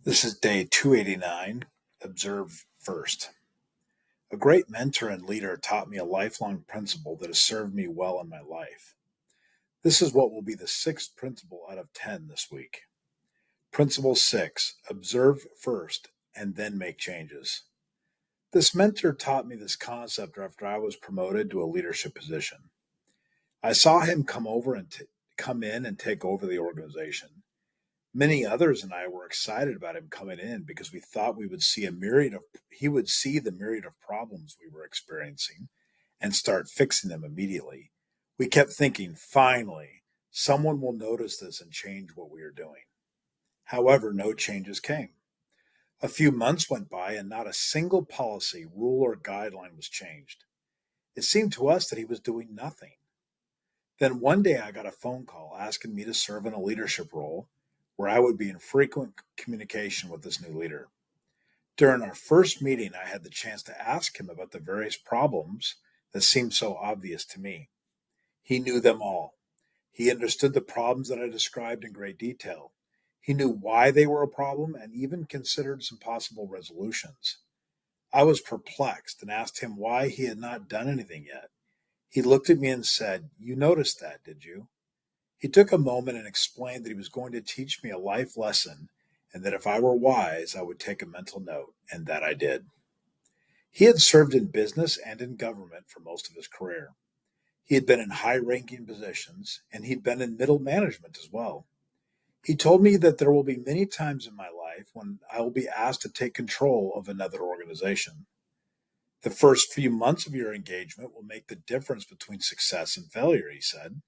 This is day 289. Observe first. A great mentor and leader taught me a lifelong principle that has served me well in my life. This is what will be the sixth principle out of 10 this week. Principle 6: Observe first and then make changes. This mentor taught me this concept after I was promoted to a leadership position. I saw him come in and take over the organization. Many others and I were excited about him coming in because we thought he would see the myriad of problems we were experiencing and start fixing them immediately. We kept thinking, finally, someone will notice this and change what we are doing. However, no changes came. A few months went by and not a single policy, rule, or guideline was changed. It seemed to us that he was doing nothing. Then one day I got a phone call asking me to serve in a leadership role where I would be in frequent communication with this new leader. During our first meeting, I had the chance to ask him about the various problems that seemed so obvious to me. He knew them all. He understood the problems that I described in great detail. He knew why they were a problem and even considered some possible resolutions. I was perplexed and asked him why he had not done anything yet. He looked at me and said, "You noticed that, did you?" He took a moment and explained that he was going to teach me a life lesson and that if I were wise, I would take a mental note, and that I did. He had served in business and in government for most of his career. He had been in high ranking positions, and he'd been in middle management as well. He told me that there will be many times in my life when I will be asked to take control of another organization. The first few months of your engagement will make the difference between success and failure, he said.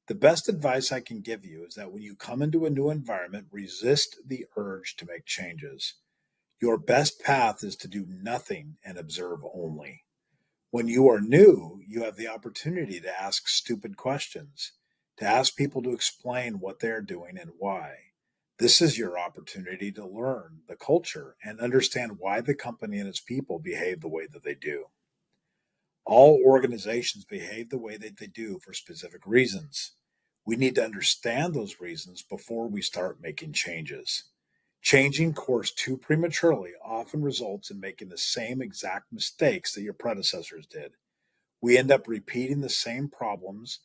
The best advice I can give you is that when you come into a new environment, resist the urge to make changes. Your best path is to do nothing and observe only. When you are new, you have the opportunity to ask stupid questions, to ask people to explain what they are doing and why. This is your opportunity to learn the culture and understand why the company and its people behave the way that they do. All organizations behave the way that they do for specific reasons. We need to understand those reasons before we start making changes. Changing course too prematurely often results in making the same exact mistakes that your predecessors did. We end up repeating the same problems,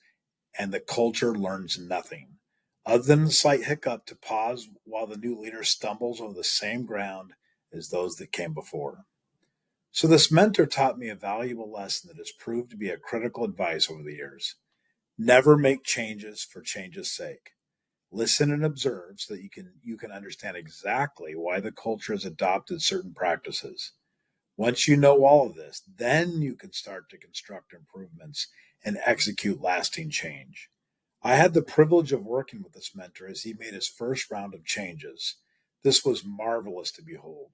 and the culture learns nothing, other than a slight hiccup to pause while the new leader stumbles over the same ground as those that came before. So, this mentor taught me a valuable lesson that has proved to be a critical advice over the years. Never make changes for change's sake. Listen and observe so that you can understand exactly why the culture has adopted certain practices. Once you know all of this, then you can start to construct improvements and execute lasting change. I had the privilege of working with this mentor as he made his first round of changes. This was marvelous to behold.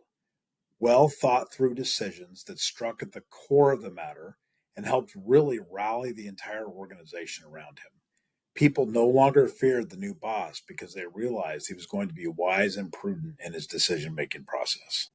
Well thought through decisions that struck at the core of the matter and helped really rally the entire organization around him. People no longer feared the new boss because they realized he was going to be wise and prudent in his decision making process.